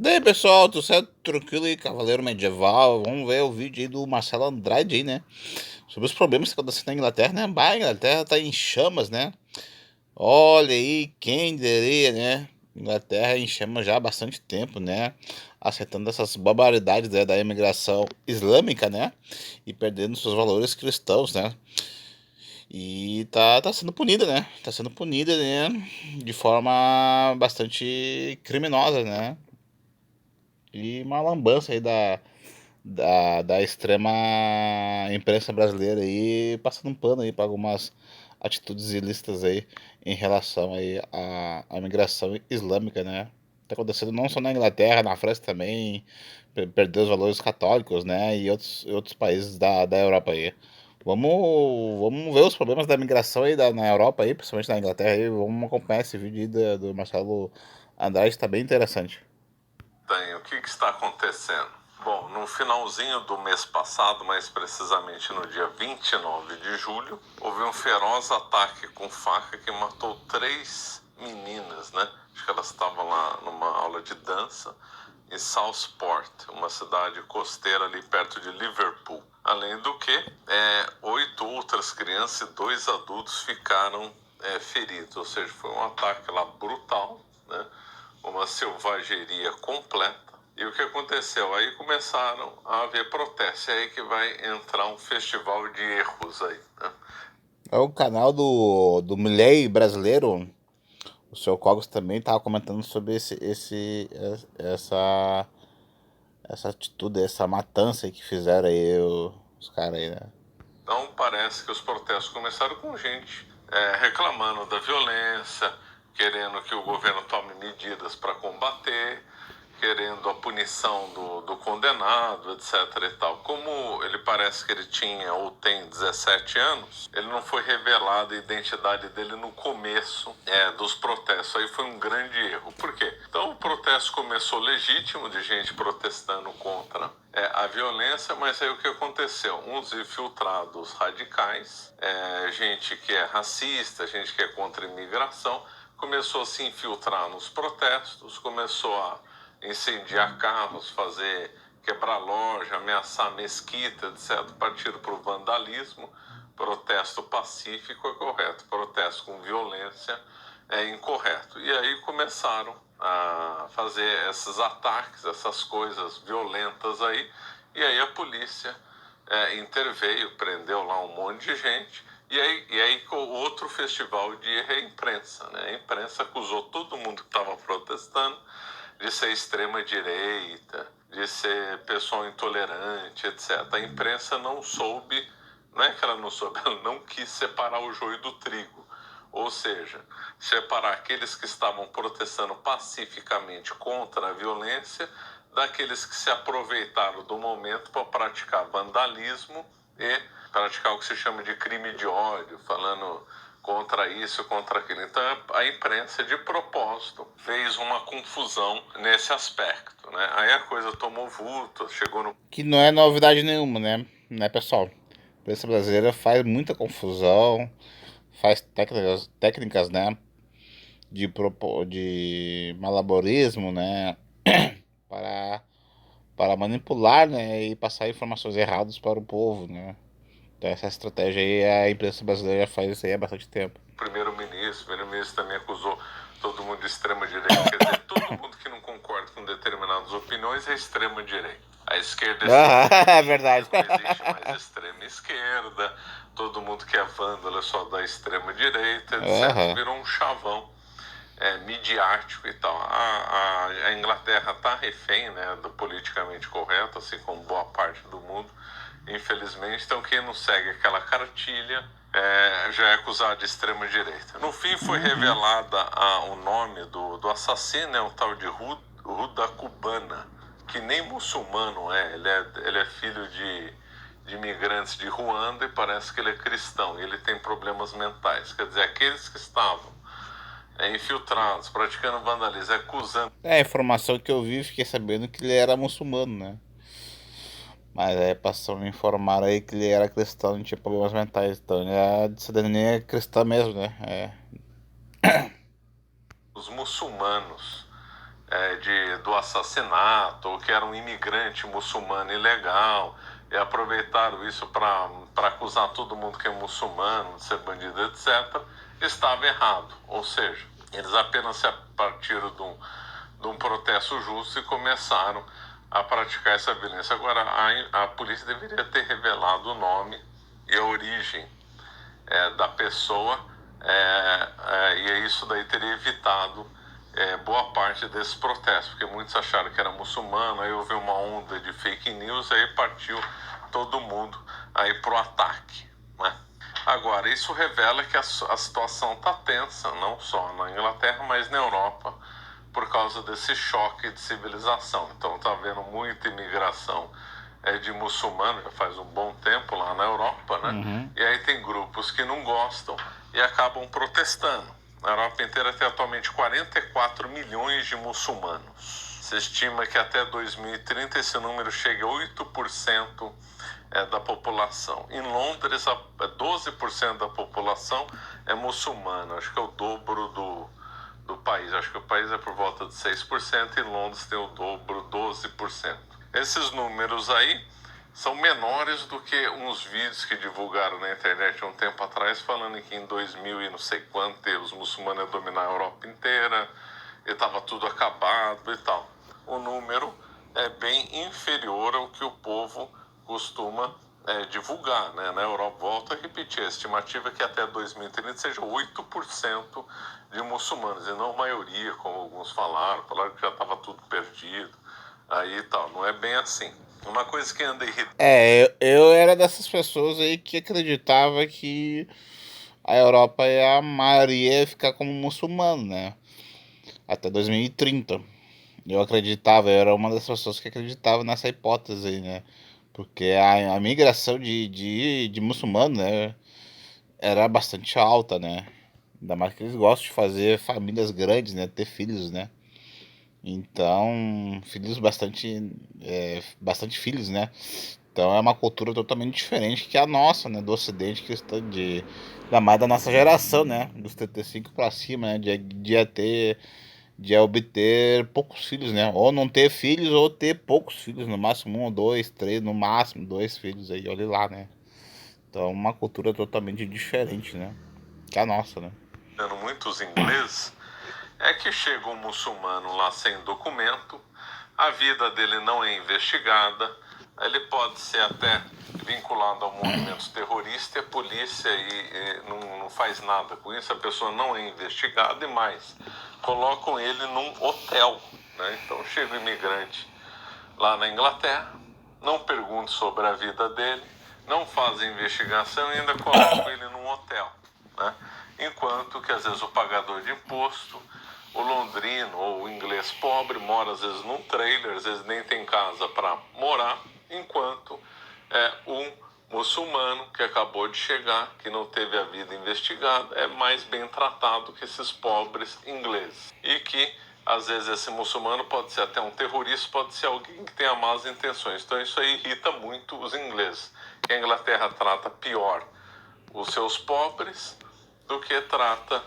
Daí pessoal, tudo certo? Tranquilo aí, Cavaleiro Medieval. Vamos ver o vídeo aí do Marcelo Andrade aí, né? Sobre os problemas que acontecem na Inglaterra, né? Bah, a Inglaterra tá em chamas, né? Olha aí, quem diria, né? Inglaterra em chamas já há bastante tempo, né? Aceitando essas barbaridades, né, da imigração islâmica, né? E perdendo seus valores cristãos, né? E tá sendo punida, né? Tá sendo punida, né? De forma bastante criminosa, né? E uma lambança aí da extrema imprensa brasileira aí, passando um pano aí para algumas atitudes ilícitas aí em relação aí à migração islâmica, né? Tá acontecendo não só na Inglaterra, na França também, perdeu os valores católicos, né? E outros países da Europa aí. Vamos ver os problemas da migração aí na Europa aí, principalmente na Inglaterra aí. Vamos acompanhar esse vídeo aí do Marcelo Andrade, tá bem interessante. O que está acontecendo? Bom, no finalzinho do mês passado, mais precisamente no dia 29 de julho, houve um feroz ataque com faca que matou 3 meninas, né? Acho que elas estavam lá numa aula de dança em Southport, uma cidade costeira ali perto de Liverpool. Além do que, 8 outras crianças e 2 adultos ficaram feridos, ou seja, foi um ataque lá brutal, né? Uma selvageria completa. E o que aconteceu? Aí começaram a haver protestos. É aí que vai entrar um festival de erros aí, né? É o canal do Milley brasileiro. O seu Cogos também tava comentando sobre essa atitude, essa matança aí que fizeram aí os caras aí, né? Então parece que os protestos começaram com gente reclamando da violência, querendo que o governo tome medidas para combater, querendo a punição do condenado, etc. e tal. Como ele parece que ele tinha ou tem 17 anos, ele não foi revelada a identidade dele no começo dos protestos. Aí foi um grande erro. Por quê? Então o protesto começou legítimo, de gente protestando contra a violência, mas aí o que aconteceu? Uns infiltrados radicais, gente que é racista, gente que é contra a imigração, começou a se infiltrar nos protestos, começou a incendiar carros, quebrar loja, ameaçar mesquita, etc., partindo para o vandalismo. Protesto pacífico é correto, protesto com violência é incorreto. E aí começaram a fazer esses ataques, essas coisas violentas aí, e aí a polícia interveio, prendeu lá um monte de gente. E aí outro festival de erro é a imprensa, né? A imprensa acusou todo mundo que estava protestando de ser extrema-direita, de ser pessoal intolerante, etc. A imprensa não soube, não é que ela não soube, ela não quis separar o joio do trigo. Ou seja, separar aqueles que estavam protestando pacificamente contra a violência daqueles que se aproveitaram do momento para praticar vandalismo e praticar o que se chama de crime de ódio, falando contra isso, contra aquilo. Então a imprensa, de propósito, fez uma confusão nesse aspecto, né? Aí a coisa tomou vulto, chegou no... Que não é novidade nenhuma, né, pessoal? A imprensa brasileira faz muita confusão, faz técnicas, né, de malabarismo, né, para, para manipular, né, e passar informações erradas para o povo, né. Então essa estratégia aí a imprensa brasileira já faz isso aí há bastante tempo. O primeiro-ministro também acusou todo mundo de extrema-direita. Quer dizer, todo mundo que não concorda com determinadas opiniões é extrema-direita. A esquerda é Ah, é centro-direita, verdade. não existe mais extrema-esquerda. Todo mundo que é vândalo é só da extrema-direita, etc. Aham. Virou um chavão midiático e tal. A Inglaterra está refém, né, do politicamente correto, assim como boa parte do mundo, infelizmente. Então quem não segue aquela cartilha já é acusado de extrema direita. No fim foi revelada o nome do assassino, um tal de Ruda Cubana, que nem muçulmano ele é filho de imigrantes de Ruanda e parece que ele é cristão, e ele tem problemas mentais. Quer dizer, aqueles que estavam infiltrados, praticando vandalismo, acusando... É, a informação que eu vi, fiquei sabendo que ele era muçulmano, né? Mas aí passou a me informar aí que ele era cristão e tinha problemas mentais. Então ele é de cidadania cristã mesmo, né? É. os muçulmanos do assassinato, ou que era um imigrante muçulmano ilegal, e aproveitaram isso para acusar todo mundo que é muçulmano de ser bandido, etc., estava errado. Ou seja, eles apenas se partiram de um protesto justo e começaram a praticar essa violência. Agora, a polícia deveria ter revelado o nome e a origem da pessoa, e isso daí teria evitado boa parte desses protestos, porque muitos acharam que era muçulmano, aí houve uma onda de fake news, aí partiu todo mundo aí pro ataque, né? Agora, isso revela que a situação está tensa, não só na Inglaterra, mas na Europa, por causa desse choque de civilização. Então está havendo muita imigração de muçulmanos, já faz um bom tempo lá na Europa, né? Uhum. E aí tem grupos que não gostam e acabam protestando. Na Europa inteira tem atualmente 44 milhões de muçulmanos. Se estima que até 2030 esse número chegue a 8% da população. Em Londres, 12% da população é muçulmana. Acho que é o dobro do país. Acho que o país é por volta de 6%, e Londres tem o dobro, 12%. Esses números aí são menores do que uns vídeos que divulgaram na internet há um tempo atrás, falando que em 2000 e não sei quanto os muçulmanos iam dominar a Europa inteira e estava tudo acabado e tal. O número é bem inferior ao que o povo costuma divulgar, né? Na Europa, volto a repetir, a estimativa é que até 2030 seja 8% de muçulmanos, e não a maioria, como alguns falaram que já estava tudo perdido, aí e tal. Não é bem assim. Uma coisa que anda irritando. Eu era dessas pessoas aí que acreditava que a Europa é a maioria ia ficar como muçulmano, né? Até 2030. Eu acreditava, eu era uma das pessoas que acreditava nessa hipótese aí, né? Porque a migração de muçulmano, né, era bastante alta, né? Ainda mais que eles gostam de fazer famílias grandes, né? Ter filhos, né? Então, filhos bastante filhos, né? Então é uma cultura totalmente diferente que a nossa, né? Do Ocidente, cristão, ainda mais da nossa geração, né? Dos 35 para cima, né? De obter poucos filhos, né? Ou não ter filhos, ou ter poucos filhos, no máximo um, dois, três, no máximo dois filhos aí, olha lá, né? Então é uma cultura totalmente diferente, né? Que a nossa, né? Muitos ingleses é que chega um muçulmano lá sem documento, a vida dele não é investigada, ele pode ser até vinculado a movimentos terroristas, e a polícia não faz nada com isso, a pessoa não é investigada, e mais, colocam ele num hotel, né? Então chega o imigrante lá na Inglaterra, não perguntam sobre a vida dele, não fazem investigação e ainda colocam ele num hotel, né? Enquanto que às vezes o pagador de imposto, o londrino ou o inglês pobre, mora às vezes num trailer, às vezes nem tem casa para morar, enquanto um muçulmano que acabou de chegar, que não teve a vida investigada, é mais bem tratado que esses pobres ingleses. E que às vezes esse muçulmano pode ser até um terrorista, pode ser alguém que tenha más intenções. Então isso aí irrita muito os ingleses. Que a Inglaterra trata pior os seus pobres do que trata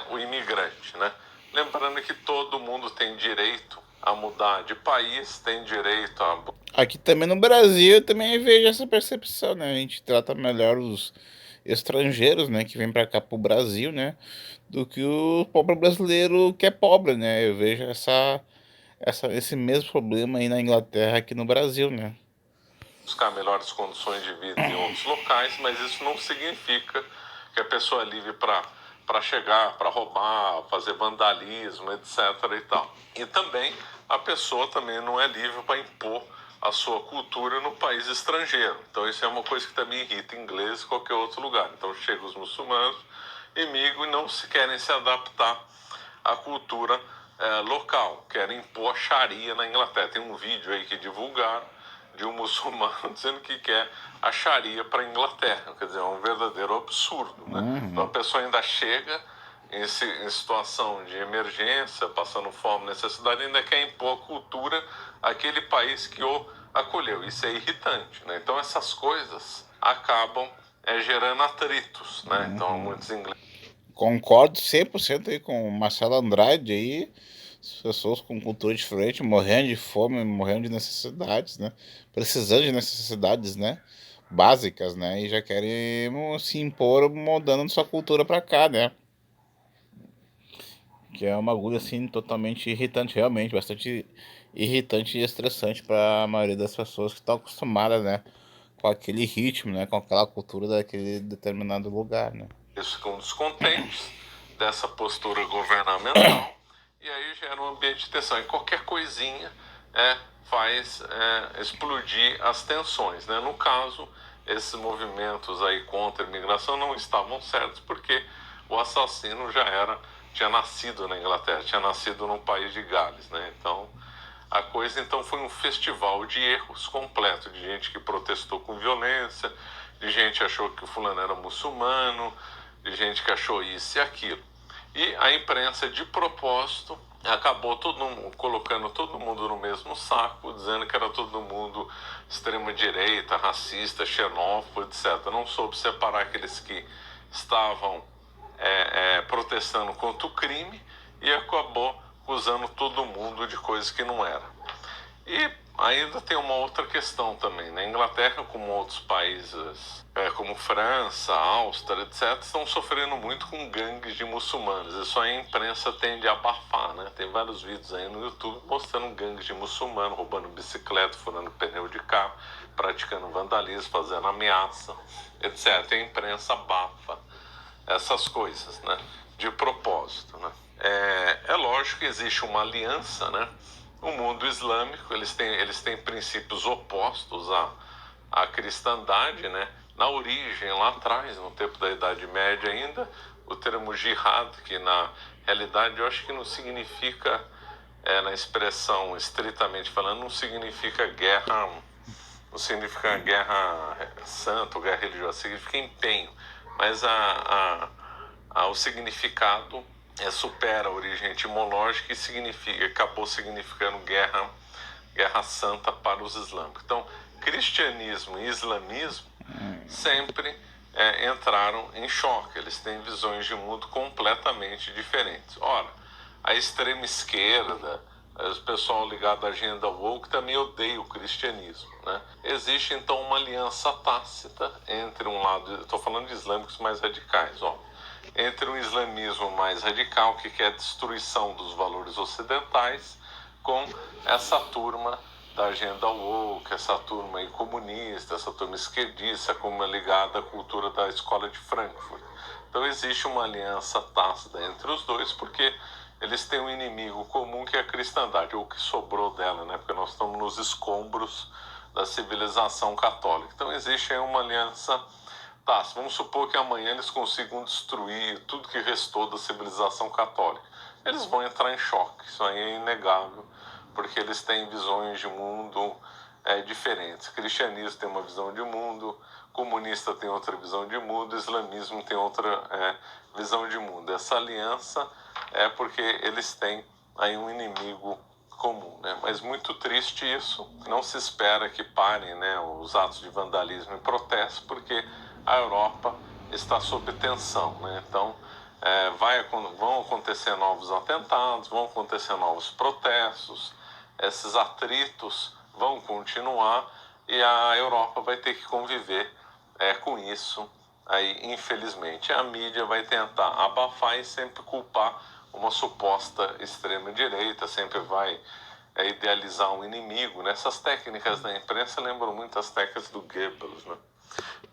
o imigrante, né? Lembrando que todo mundo tem direito a mudar de país, tem direito a... Aqui também no Brasil eu também vejo essa percepção, né? A gente trata melhor os estrangeiros, né, que vêm para cá pro Brasil, né, do que o pobre brasileiro que é pobre, né? Eu vejo esse mesmo problema aí na Inglaterra aqui no Brasil, né? buscar melhores condições de vida em outros locais, mas isso não significa que a pessoa é livre para chegar, para roubar, fazer vandalismo, etc. e tal. E também a pessoa também não é livre para impor a sua cultura no país estrangeiro. Então isso é uma coisa que também irrita inglês e qualquer outro lugar. Então chegam os muçulmanos, imigram e não se querem se adaptar à cultura local, querem impor a Sharia na Inglaterra. Tem um vídeo aí que divulgaram de um muçulmano dizendo que quer a Sharia para a Inglaterra. Quer dizer, é um verdadeiro absurdo, né? Então a pessoa ainda chega em situação de emergência, passando fome, necessidade, ainda quer impor a cultura àquele país que o acolheu. Isso é irritante, né? Então essas coisas acabam gerando atritos, né? Então muitos ingleses... Concordo 100% aí com o Marcelo Andrade aí. As pessoas com cultura diferente, morrendo de fome, morrendo de necessidades, né? Precisando de necessidades, né? Básicas, né? E já querem se impor moldando sua cultura pra cá, né? Que é uma agulha assim totalmente irritante, realmente, bastante irritante e estressante para a maioria das pessoas que estão acostumadas, né? Com aquele ritmo, né? Com aquela cultura daquele determinado lugar, né? Eles ficam descontentes dessa postura governamental e aí gera um ambiente de tensão. E qualquer coisinha faz explodir as tensões, né? No caso, esses movimentos aí contra a imigração não estavam certos porque o assassino tinha nascido na Inglaterra, tinha nascido num país de Gales, né? Então a coisa então foi um festival de erros completo, de gente que protestou com violência, de gente que achou que o fulano era muçulmano, de gente que achou isso e aquilo. E a imprensa, de propósito, acabou colocando todo mundo no mesmo saco, dizendo que era todo mundo extrema-direita, racista, xenófobo, etc. Não soube separar aqueles que estavam protestando contra o crime e acabou acusando todo mundo de coisas que não era. E ainda tem uma outra questão também. Na Inglaterra, como outros países, como França, Áustria, etc., estão sofrendo muito com gangues de muçulmanos. Isso aí a imprensa tende a abafar, né? Tem vários vídeos aí no YouTube mostrando gangues de muçulmanos roubando bicicleta, furando pneu de carro, praticando vandalismo, fazendo ameaça, etc. E a imprensa abafa essas coisas, né? De propósito, né? É lógico que existe uma aliança, né? O mundo islâmico, eles têm princípios opostos à cristandade, né? Na origem, lá atrás, no tempo da Idade Média ainda, o termo jihad, que na realidade eu acho que não significa, na expressão estritamente falando, não significa guerra, não significa guerra santa ou guerra religiosa, significa empenho, mas o significado supera a origem etimológica e acabou significando guerra santa para os islâmicos. Então, cristianismo e islamismo sempre entraram em choque, eles têm visões de mundo completamente diferentes. Ora, a extrema esquerda, o pessoal ligado à agenda woke também odeia o cristianismo, né? Existe então uma aliança tácita entre um lado, estou falando de islâmicos mais radicais, entre um islamismo mais radical que quer a destruição dos valores ocidentais com essa turma da agenda woke, essa turma aí comunista, essa turma esquerdista, como é ligada à cultura da escola de Frankfurt. Então existe uma aliança tácita entre os dois porque eles têm um inimigo comum que é a cristandade, ou o que sobrou dela, né? Porque nós estamos nos escombros da civilização católica. Então existe aí uma aliança tácita. Vamos supor que amanhã eles consigam destruir tudo que restou da civilização católica. Eles vão entrar em choque, isso aí é inegável, porque eles têm visões de mundo diferentes. O cristianismo tem uma visão de mundo, comunista tem outra visão de mundo, islamismo tem outra visão de mundo. Essa aliança é porque eles têm aí um inimigo comum, né? Mas muito triste isso. Não se espera que parem, né, os atos de vandalismo e protesto, porque a Europa está sob tensão, né? Então vão acontecer novos atentados, vão acontecer novos protestos, esses atritos vão continuar e a Europa vai ter que conviver com isso aí, infelizmente. A mídia vai tentar abafar e sempre culpar uma suposta extrema-direita, sempre vai idealizar um inimigo, né? Essas técnicas da imprensa lembram muito as técnicas do Goebbels, né?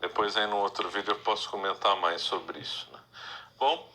Depois aí no outro vídeo eu posso comentar mais sobre isso, né? Bom,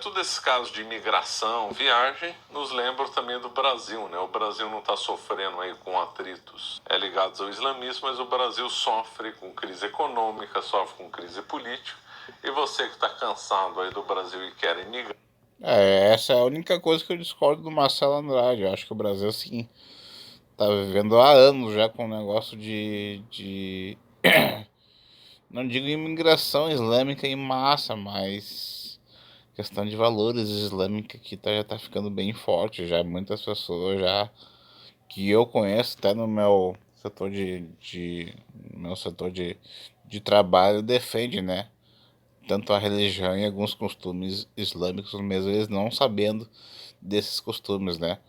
todos esses casos de imigração, viagem, nos lembram também do Brasil, né? O Brasil não está sofrendo aí com atritos ligados ao islamismo, mas o Brasil sofre com crise econômica, sofre com crise política. E você que está cansado aí do Brasil e quer emigrar, Essa é a única coisa que eu discordo do Marcelo Andrade. Eu acho que o Brasil, assim, tá vivendo há anos já com um negócio de não digo imigração islâmica em massa, mas questão de valores islâmica que já tá ficando bem forte. Já muitas pessoas já que eu conheço até no meu setor no meu setor de trabalho defende, né? Tanto a religião e alguns costumes islâmicos, mesmo eles não sabendo desses costumes, né?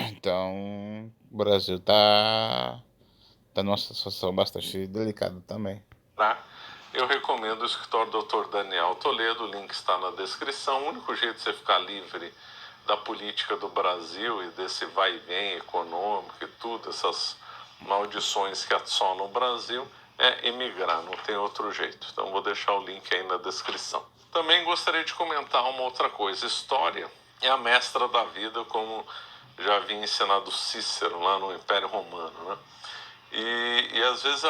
Então, o Brasil tá numa situação bastante delicada também. Tá? Eu recomendo o escritório Dr. Daniel Toledo, o link está na descrição. O único jeito de você ficar livre da política do Brasil e desse vai e vem econômico e tudo, essas maldições que assolam o Brasil, é emigrar, não tem outro jeito. Então vou deixar o link aí na descrição. Também gostaria de comentar uma outra coisa. História é a mestra da vida, como já havia ensinado Cícero lá no Império Romano, né? E às vezes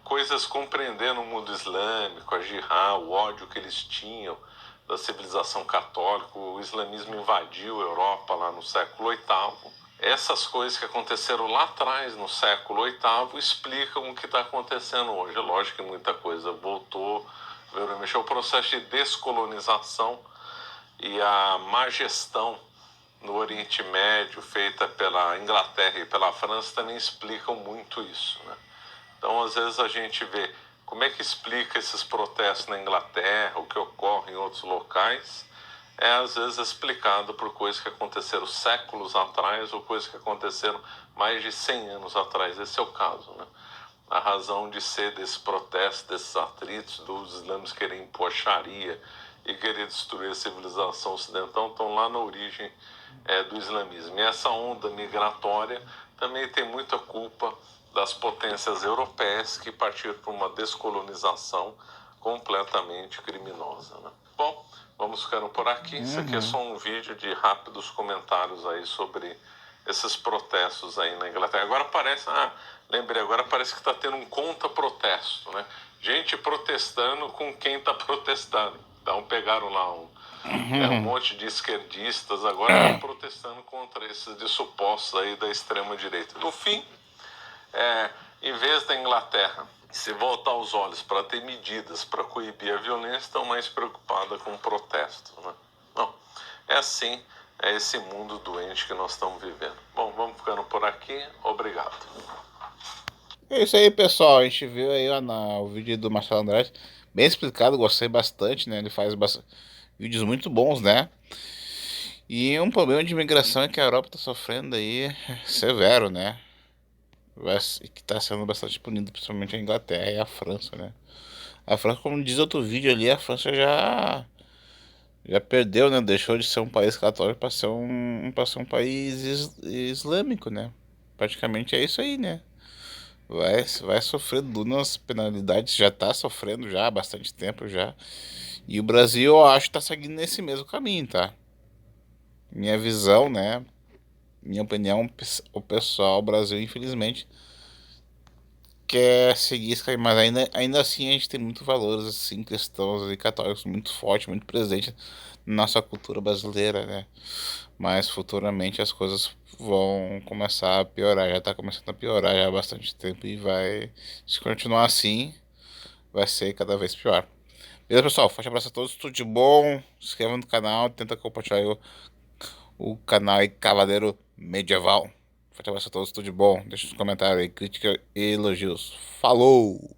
coisas compreendendo o mundo islâmico, a jihad, o ódio que eles tinham da civilização católica, o islamismo invadiu a Europa lá no século VIII. Essas coisas que aconteceram lá atrás, no século VIII, explicam o que está acontecendo hoje. É lógico que muita coisa voltou, mexeu o processo de descolonização e a má gestão no Oriente Médio, feita pela Inglaterra e pela França, também explicam muito isso, né? Então, às vezes a gente vê como é que explica esses protestos na Inglaterra, o que ocorre em outros locais, às vezes explicado por coisas que aconteceram séculos atrás ou coisas que aconteceram mais de 100 anos atrás. Esse é o caso, né? A razão de ser desse protesto, desses atritos, dos islâmicos querem impor Sharia e querer destruir a civilização ocidental, estão lá na origem do islamismo. E essa onda migratória também tem muita culpa das potências europeias que partiram para uma descolonização completamente criminosa, né? Bom, vamos ficando por aqui. Isso aqui é só um vídeo de rápidos comentários aí sobre esses protestos aí na Inglaterra. Agora parece, lembrei, agora parece que está tendo um contra-protesto, né? Gente protestando com quem está protestando. Então pegaram lá um monte de esquerdistas agora protestando contra esses de supostos aí da extrema-direita. No fim, em vez da Inglaterra se voltar os olhos para ter medidas para coibir a violência, estão mais preocupadas com protestos, né? Não, é assim, é esse mundo doente que nós estamos vivendo. Bom, vamos ficando por aqui. Obrigado. É isso aí, pessoal. A gente viu aí o vídeo do Marcelo Andrade, bem explicado, gostei bastante, né? Ele faz vídeos muito bons, né? E um problema de imigração é que a Europa está sofrendo aí severo, né? Que está sendo bastante punido, principalmente a Inglaterra e a França, né? A França, como diz outro vídeo ali, a França já perdeu, né? Deixou de ser um país católico para ser um país islâmico, né? Praticamente é isso aí, né? Vai sofrer duras penalidades, já tá sofrendo já há bastante tempo já. E o Brasil, eu acho, tá seguindo nesse mesmo caminho, tá? Minha visão, né? Minha opinião, o pessoal, o Brasil, infelizmente, quer seguir esse caminho, mas ainda assim a gente tem muitos valores, assim, cristãos e católicos muito fortes, muito presentes na nossa cultura brasileira, né? Mas futuramente as coisas vão começar a piorar, já tá começando a piorar já há bastante tempo e se continuar assim, vai ser cada vez pior. Beleza, pessoal? Forte abraço a todos, tudo de bom. Se inscreva no canal, tenta compartilhar o canal aí, Cavaleiro Medieval. Forte abraço a todos, tudo de bom. Deixa nos comentários aí, crítica e elogios. Falou!